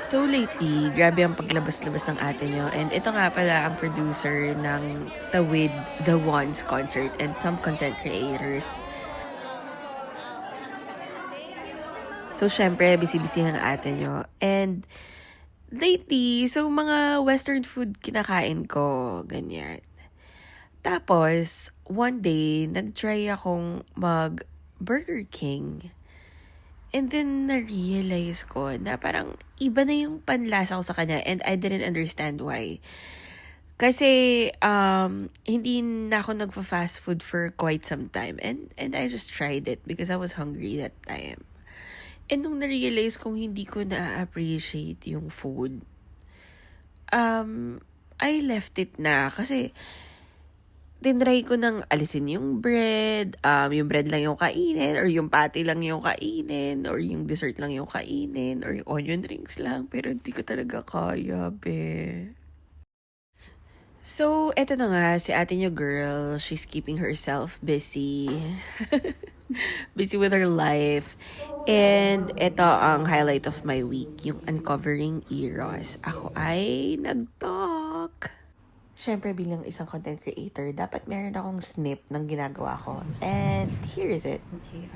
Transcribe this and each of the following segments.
So lately, grabe ang paglabas-labas ng ate nyo. And ito nga pala ang producer ng Tawid The Ones concert and some content creators. So syempre, busy-busy ang ate nyo. And lately, so mga western food kinakain ko, ganyan. Tapos, one day, nag-try akong mag Burger King. And then, na-realize ko na parang iba na yung panlasa ko sa kanya and I didn't understand why. Kasi, hindi na ako nagfa-fast food for quite some time. And I just tried it because I was hungry that time. And nung na-realize kong hindi ko na-appreciate yung food, I left it na. Kasi, tinry ko nang alisin yung bread lang yung kainin, or yung patty lang yung kainin, or yung dessert lang yung kainin, or yung onion rings lang, pero hindi ko talaga kaya, be. So, eto na nga, si ate nyo girl, she's keeping herself busy. Busy with her life. And ito ang highlight of my week, yung uncovering eros. Ako ay nag-talk. Siyempre, bilang isang content creator, dapat meron akong snip ng ginagawa ko. And here is it. Okay,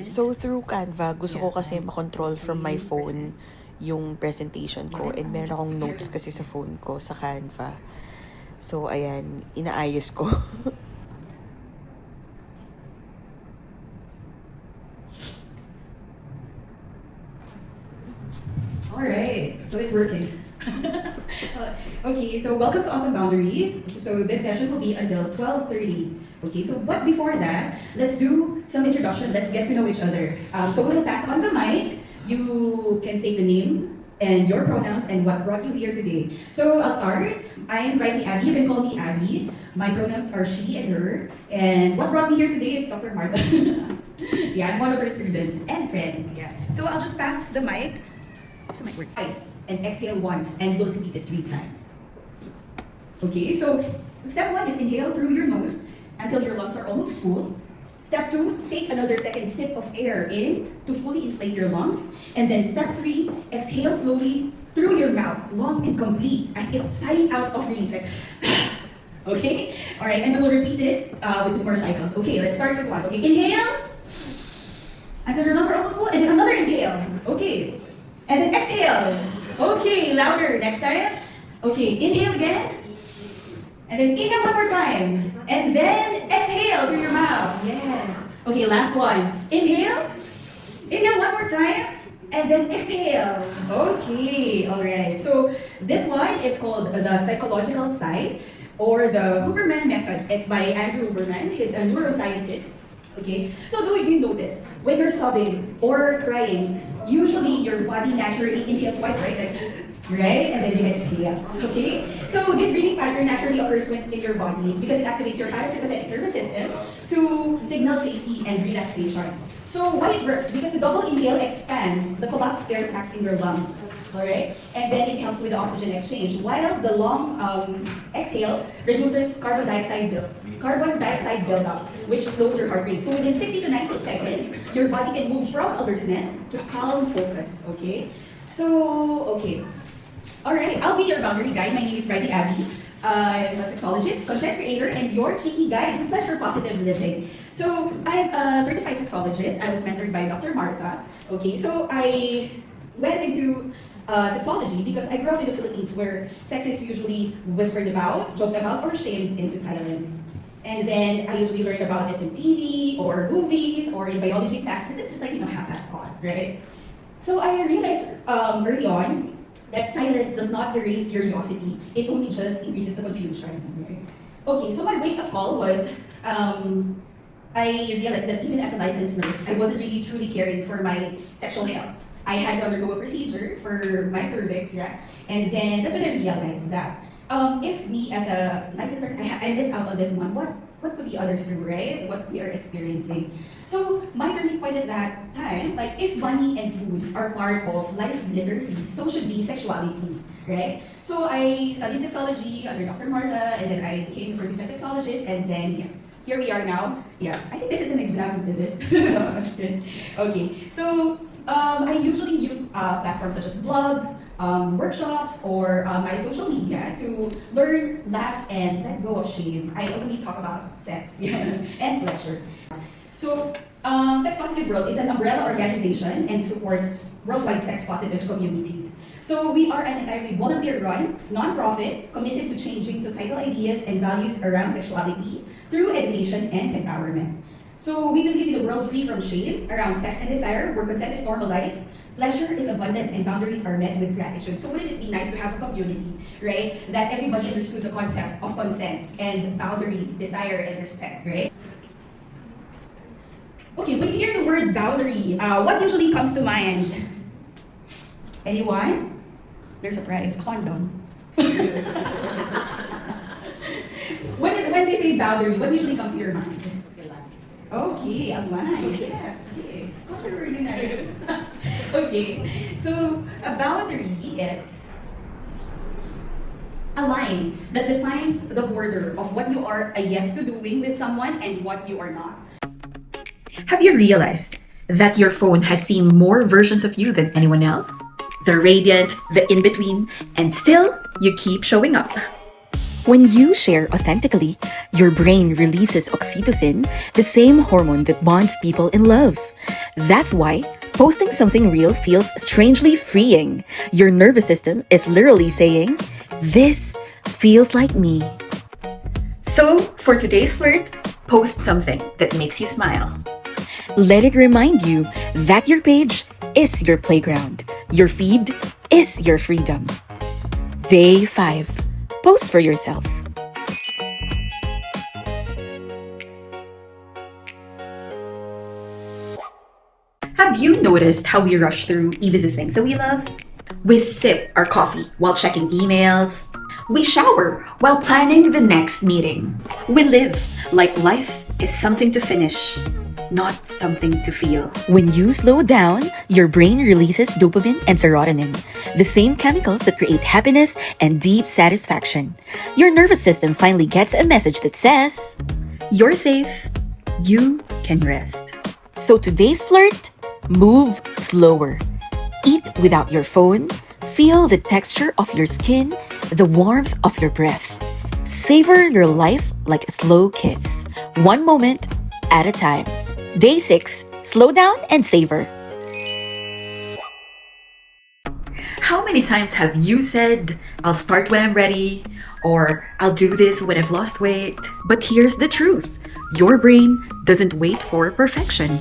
So, through Canva, gusto ko kasi makontrol from my phone yung presentation ko. And meron akong notes kasi sa phone ko, sa Canva. So, ayan, inaayos ko. Alright, so it's working. Okay, so welcome to Awesome Boundaries. So this session will be until 12:30. Okay, so but before that, let's do some introduction. Let's get to know each other. So we'll pass on the mic. You can state the name and your pronouns and what brought you here today. So I'll start. I am Riley Abby. You can call me Abby. My pronouns are she and her. And what brought me here today is Dr. Martha. Yeah, I'm one of her students and friend. Yeah. So I'll just pass the mic. So mic work. Twice and exhale once, and we'll repeat it 3 times. Okay. So step 1 is inhale through your nose until your lungs are almost full. Step 2, take another second sip of air in to fully inflate your lungs. And then step 3, exhale slowly through your mouth, long and complete, as if sighing out of relief. Like, okay? Alright, and we will repeat it with 2 more cycles. Okay, let's start with 1. Okay, inhale. Until your lungs are almost full, and then another inhale. Okay. And then exhale. Okay, louder. Next time. Okay, inhale again. And then inhale one more time. And then exhale through your mouth. Yes. Okay, last one. Inhale. Inhale one more time. And then exhale. Okay, all right. So this one is called the psychological side or the Huberman method. It's by Andrew Huberman. He's a neuroscientist. Okay, so do you notice when you're sobbing or crying, usually your body naturally inhales twice, right? Right? And then you exhale. Okay? So this breathing pattern naturally occurs in your bodies because it activates your parasympathetic nervous system to signal safety and relaxation. So why it works? Because the double inhale expands the collapsed air sacs in your lungs. Alright? And then it helps with the oxygen exchange. While the long exhale reduces carbon dioxide buildup, which slows your heart rate. So within 60 to 90 seconds, your body can move from alertness to calm focus. Okay? So, okay. Alright, I'll be your boundary guide. My name is Riley Abby. I'm a sexologist, content creator, and your cheeky guide to pleasure positive living. So, I'm a certified sexologist. I was mentored by Dr. Martha. Okay, so I went into sexology because I grew up in the Philippines where sex is usually whispered about, joked about, or shamed into silence. And then I usually learned about it in TV or movies or in biology class, and this is like, half-assed on, right? So I realized early on that silence does not erase curiosity. It only just increases the confusion. Right? Okay, so my wake-up call was I realized that even as a licensed nurse, I wasn't really truly caring for my sexual health. I had to undergo a procedure for my cervix, yeah. And then that's when I realized that if me as a licensed nurse, I miss out on this one, what could the others do, right? What we are experiencing. So my turning point at that time, like if money and food are part of life literacy, so should be sexuality, right? So I studied sexology under Dr. Martha, and then I became a certified sexologist, and then yeah, here we are now. Yeah, I think this is an exam, is it? No, I'm just kidding. Okay, so I usually use platforms such as blogs, workshops, or my social media to learn, laugh, and let go of shame. I only talk about sex and pleasure. So, Sex Positive World is an umbrella organization and supports worldwide sex positive communities. So we are an entirely volunteer-run, non-profit, committed to changing societal ideas and values around sexuality through education and empowerment. So we believe in a world free from shame around sex and desire, where consent is normalized, pleasure is abundant, and boundaries are met with gratitude. So wouldn't it be nice to have a community, right, that everybody understood the concept of consent and boundaries, desire, and respect, right? Okay, when you hear the word boundary, what usually comes to mind? Anyone? There's a prize, a condom. When they say boundary, what usually comes to your mind? Okay, a line. Yes. Okay. Okay. So a boundary is a line that defines the border of what you are a yes to doing with someone and what you are not. Have you realized that your phone has seen more versions of you than anyone else? The radiant, the in-between, and still you keep showing up. When you share authentically, your brain releases oxytocin, the same hormone that bonds people in love. That's why posting something real feels strangely freeing. Your nervous system is literally saying, "This feels like me." So, for today's flirt, post something that makes you smile. Let it remind you that your page is your playground. Your feed is your freedom. Day 5. Post for yourself. Have you noticed how we rush through even the things that we love? We sip our coffee while checking emails. We shower while planning the next meeting. We live like life is something to finish, not something to feel. When you slow down, your brain releases dopamine and serotonin, the same chemicals that create happiness and deep satisfaction. Your nervous system finally gets a message that says, "You're safe. You can rest." So today's flirt, move slower. Eat without your phone. Feel the texture of your skin, the warmth of your breath. Savor your life like a slow kiss, one moment at a time. Day 6, slow down and savor. How many times have you said, "I'll start when I'm ready," or "I'll do this when I've lost weight"? But here's the truth. Your brain doesn't wait for perfection.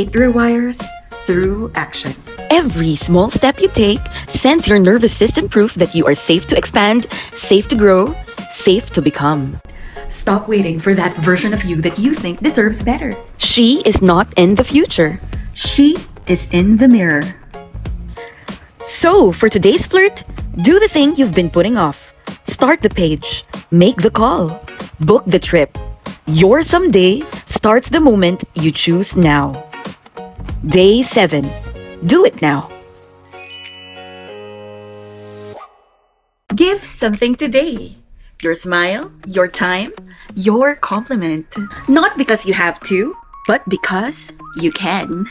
It rewires through action. Every small step you take sends your nervous system proof that you are safe to expand, safe to grow, safe to become. Stop waiting for that version of you that you think deserves better. She is not in the future. She is in the mirror. So, for today's flirt, do the thing you've been putting off. Start the page. Make the call. Book the trip. Your someday starts the moment you choose now. Day 7. Do it now. Give something today. Your smile, your time, your compliment. Not because you have to, but because you can.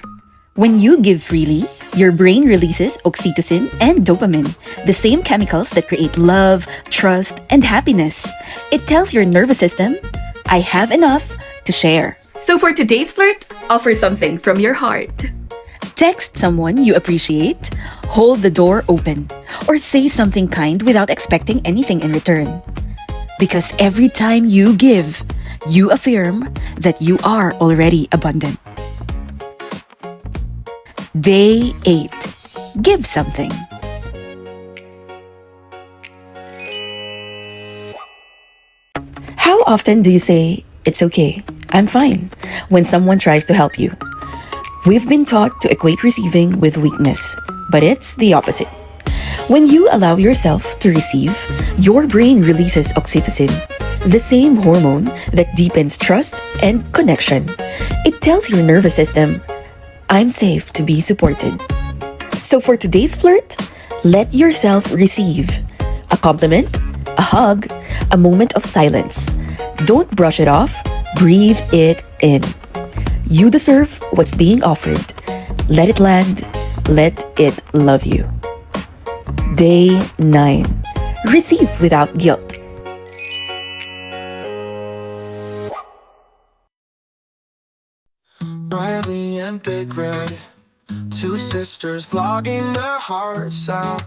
When you give freely, your brain releases oxytocin and dopamine, the same chemicals that create love, trust, and happiness. It tells your nervous system, "I have enough to share." So for today's flirt, offer something from your heart. Text someone you appreciate, hold the door open, or say something kind without expecting anything in return. Because every time you give, you affirm that you are already abundant. Day 8. Give something. How often do you say, "It's okay, I'm fine," when someone tries to help you? We've been taught to equate receiving with weakness, but it's the opposite. When you allow yourself to receive, your brain releases oxytocin, the same hormone that deepens trust and connection. It tells your nervous system, "I'm safe to be supported." So for today's flirt, let yourself receive a compliment, a hug, a moment of silence. Don't brush it off, breathe it in. You deserve what's being offered. Let it land, Let it love you. Day 9. Receive without guilt. Riley and Big Red, two sisters vlogging their hearts out.